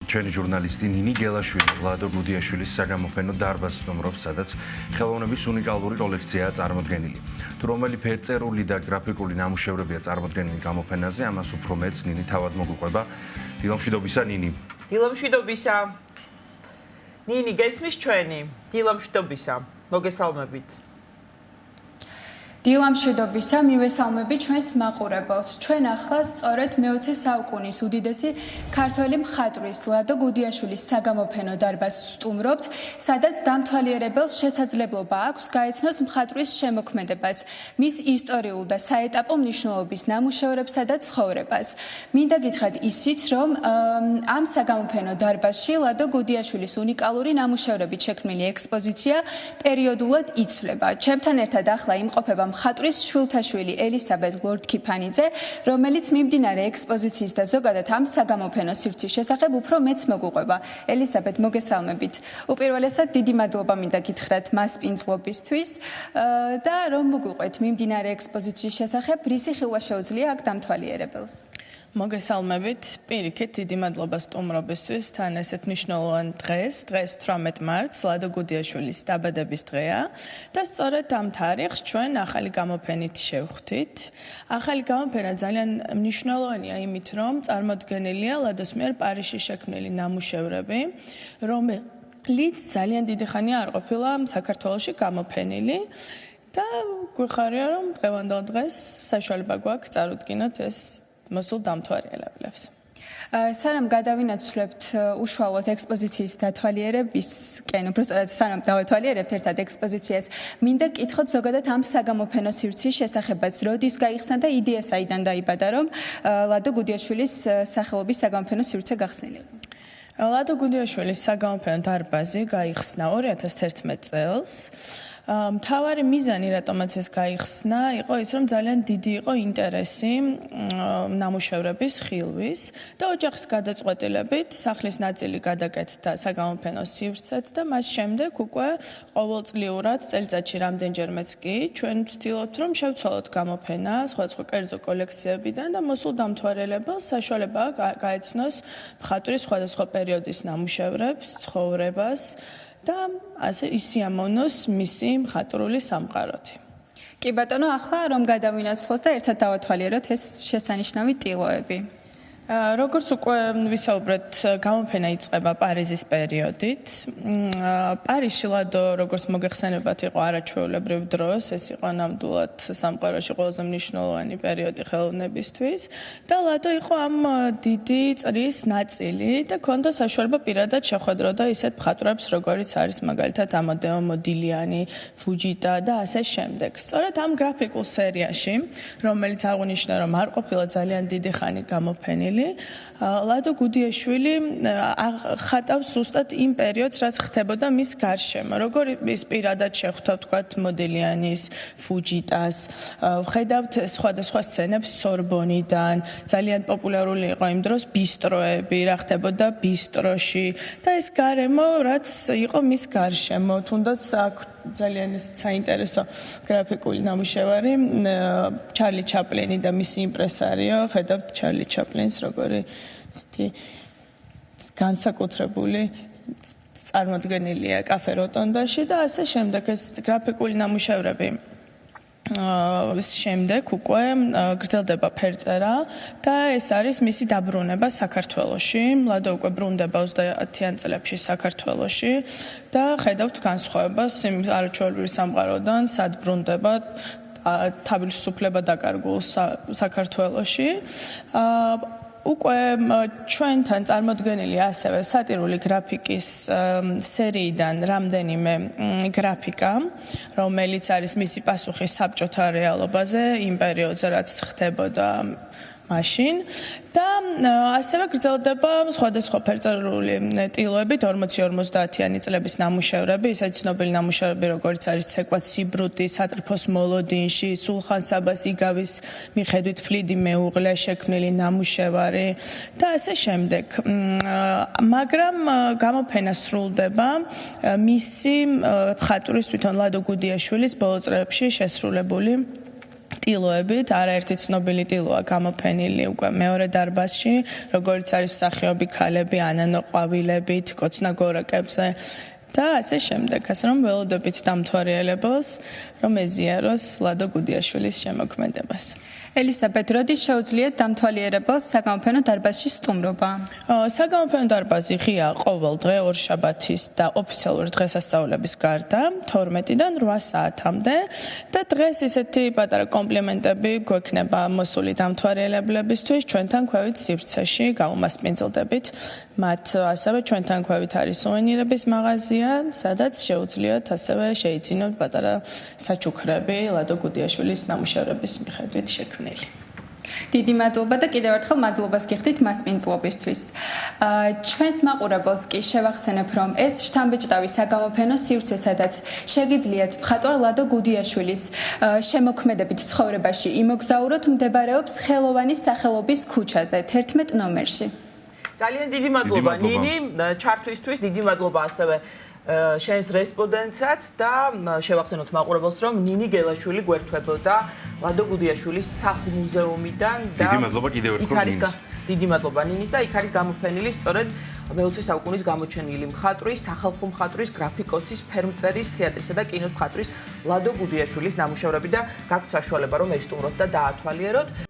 ჩვენი ჟურნალისტი ნინი გელაშვილი ლადო გუდიაშვილის საგამოფენო დარბაზს სტუმრობს, სადაც ხელოვნების უნიკალური კოლექციაა წარმოდგენილი. თუ რომელი ფერწერული და გრაფიკული ნამუშევრებია წარმოდგენილი გამოფენაზე, ამას უფრო მეც ნინი თავად მოგვიყვება. დილამშვიდობისა ნინი. დილამშვიდობისა. ნინი გესმის ჩვენი? დილამშვიდობისა. მოგესალმებით. დილამშვიდობისა, მივესალმები ჩვენს მაყურებელს. ჩვენ ახლა სწორედ მე-20 საუკუნის უდიდესი ქართველი მხატვრის ლადო გუდიაშვილის საგამოფენო დარბაზს სტუმრობთ, სადაც დამთვალიერებელს შესაძლებლობა აქვს გაეცნოს მხატვრის შემოქმედებას, მის ისტორიულ და საეტაპო მნიშვნელობის ნამუშევრებსა და ცხოვრებას. მინდა გითხრათ ისიც, რომ ამ საგამოფენო დარბაზში ლადო გუდიაშვილის უნიკალური ნამუშევრებით შექმნილი ექსპოზიცია პერიოდულად იცვლება. ჩემთან ერთად ახლა იმყოფება მხატვრის შვილთაშვილი ელისაბედ ლორდ-კიფანიძე, რომელიც მიმდინარე ექსპოზიციის და ზოგადად ამ საგამოფენო სივრცის შესახებ უფრო მეც მოგვიყვება. ელისაბედ, მოგესალმებით. უპირველესად დიდი მადლობა მინდა გითხრათ მასპინძლობისთვის და რომ მოგვიყვეთ მიმდინარე ექსპოზიციის შესახებ, რისი ხილვა შეუძლია აქ დამთვალიერებელს. მოგესალმებით. პირიქით, დიდი მადლობა სტუმრობისთვის. თან ესეთ მნიშვნელოვან დღეს 18 მარტს, ლადო გუდიაშვილის დაბადების დღეა და სწორედ ამ თარიღს ჩვენ ახალი გამოფენით შევხვდით. ახალი გამოფენა ძალიან მნიშვნელოვანია იმით, რომ წარმოდგენილია ლადოს მიერ პარიზში შექმნილი ნამუშევრები, რომელიც ძალიან დიდი ხანია არ ყოფილა საქართველოში გამოფენილი. და გვიხარია, რომ დღევანდელ დღეს საშუალება გვაქვს წარუდგინოთ ეს მოსულ დამთვალიერებლებს. სანამ გადავინაცვლებთ უშუალოდ ექსპოზიციის დათვალიერებისკენ, უბრალოდ სანამ დავათვალიერებთ ერთად ექსპოზიციას, მინდა გკითხოთ ზოგადად ამ საგამოფენო სივრცის შესახებაც, როდის გაიხსნა და იდეა საიდან დაიბადა, რომ ლადო გუდიაშვილის სახელობის საგამოფენო სივრცე გახსნილიყო. ლადო გუდიაშვილის საგამოფენო დარბაზი გაიხსნა 2011 წელს. მთავარი მიზანი, რატომაც ეს გაიხსნა, იყო ის, რომ ძალიან დიდი იყო ინტერესი ნამუშევრების ხილვის და ოჯახის გადაწყვეტილებით სახლის ნაწილი გადაკეთდა საგამოფენო სივრცეთ და მას შემდეგ უკვე ყოველწლიურად წელიწადში რამდენჯერმეც კი ჩვენ ვცდილობთ, რომ შევცვალოთ გამოფენა სხვადასხვა კერძო კოლექციებიდან და მოსულ დამთვალიერებელს საშუალება გაეცნოს მხატვრის სხვადასხვა პერიოდის ნამუშევრებს, ცხოვრებას და ასე ისიამოვნოს მისი მხატვრული სამყაროთი. კი ბატონო, ახლა რომ გადავინაცვლოთ და ერთად დავათვალიეროთ ეს შესანიშნავი ტილოები. როგორც უკვე ვისაუბრეთ, გამოფენა იწყება პარიზის პერიოდით. პარიზში ლადო, როგორც მოგეხსენებათ, იყო არაჩვეულებრივ დროს, ეს იყო ნამდვილად სამყაროში ყველაზე მნიშვნელოვანი პერიოდი ხელოვნებისთვის და ლადო იყო ამ დიდი წრის ნაწილი და ჰქონდა საშუალება პირადად შეხვედროდა ისეთ მხატვრებს, როგორიც არის მაგალითად ამადეო მოდილიანი, ფუჯიტა და ასე შემდეგ. სწორედ ამ გრაფიკულ სერიაში, რომელიც აღნიშნა, რომ არ ყოფილა ძალიან დიდი ხანი გამოფენილი, ლადო გუდიაშვილი ხატავს ზუსტად იმ პერიოდს, რაც ხდებოდა მის გარშემო. როგორ ის პირადად შეხვდა, ვთქვათ, მოდილიანის, ფუჯიტას, ვხედავთ სხვადასხვა სცენებს სორბონიდან, ძალიან პოპულარული იყო იმ დროს ბისტროები, რა ხდებოდა ბისტროში და ეს გარემო, რაც იყო მის გარშემო, თუნდაც აქ ძალიან საინტერესო გრაფიკული ნამუშევარი ჩარლი ჩაპლინი და მისი იმპრესარიო, ხედავთ ჩარლი ჩაპლინს როგორი ისეთი განსაკუთრებული წარმოდგენილია კაფე როტონდაში და ასე შემდეგ ეს გრაფიკული ნამუშევრები შემდეგ უკვე გრძელდება ფერწერა და ეს არის მისი დაბრუნება საქართველოში. ლადო უკვე ბრუნდება 30-იან წლებში საქართველოში და ხედავთ განსხვავებას იმ არაჩვეულებრივ სამყაროდან, სად ბრუნდება თავისუფლება დაკარგულ საქართველოში. უკვე ჩვენთან წარმოდგენილი ასევე სატირული გრაფიკის სერიიდან რამდენიმე გრაფიკა, რომელიც არის მისი პასუხი საბჭოთა რეალობაზე, იმ პერიოდზე, რაც ხდებოდა მაშინ და ასევე გრძელდება სხვადასხვა ფერწერული ტილოები 40-50-იანი წლების ნამუშევრები, ისეთი ცნობილი ნამუშევრები, როგორც არის ცეკვა ციბრუტი, სატრფოს მოლოდინში, სულხან საბას იგავის მიხედვით ფლიდი მეუღლე შექმნილი ნამუშევარი და ასე შემდეგ. მაგრამ გამოფენა სრულდება მისი მხატვრის თვითონ ლადო გუდიაშვილის ბოლო წლებში შესრულებული ტილოებით, არაერთი ცნობილი ტილოა გამოფენილი უკვე მეორე დარბაზში, როგორც არის მსახიობი ქალები, ანანო ყვავილებით, კოცნა გორაკებზე და ასე შემდეგ, ასე რომ ველოდებით დამთვალიერებელს, რომ ეზიაროს ლადო გუდიაშვილის შემოქმედებას. ელისაბედ, როდის შეუძლიათ დამთვალიერებელს საგამოფენო დარბაზში სტუმრობა? საგამოფენო დარბაზი ღია ყოველ დღე ორშაბათის და ოფიციალური დღესასწაულების გარდა 12-დან 8 საათამდე და დღეს ისეთი პატარა კომპლიმენტები გვექნება მოსული დამთვალიერებლებისთვის ჩვენთან ქვევით სივრცეში გავუმასპინძლდებით. მათ ასევე ჩვენთან ქვევით არის სუვენირების მაღაზია, სადაც შეუძლიათ ასევე შეიძინოთ პატარა საჩუქრები ლადო გუდიაშვილის ნამუშევრების მიხედვით შექმნილი. დიდი მადლობა და კიდევ ერთხელ მადლობას გიხდით მასპინძლობისთვის. ჩვენს მაყურებელს კი შევახსენებ, რომ ეს შთამბეჭდავი საგამოფენო სივრცე, სადაც შეგიძლიათ მხატვარ ლადო გუდიაშვილის შემოქმედებით ცხოვრებაში იმოგზაუროთ, მდებარეობს ხელოვანის სახელობის ქუჩაზე 11 ნომერში. ძალიან დიდი მადლობა ნინი, ჩართვისთვის, დიდი მადლობა ასევე შენს რესპონდენტსაც და შევახსენოთ მაყურებელს, რომ ნინი გელაშვილი გვერდთვებოდა ლადო გუდიაშვილის სახლ-მუზეუმიდან და დიდი მადლობა კიდევ ერთხელ ნინის. დიდი მადლობა ნინის და იქ არის გამოფენილი სწორედ მე-20 საუკუნის გამოჩენილი მხატვრის, სახალხო მხატვრის, გრაფიკოსის, ფერმწერის, თეატრისა და კინოს მხატვრის ლადო გუდიაშვილის ნამუშევრები და გაქვთ საშუალება რომ ესტუმროთ და დაათვალიეროთ.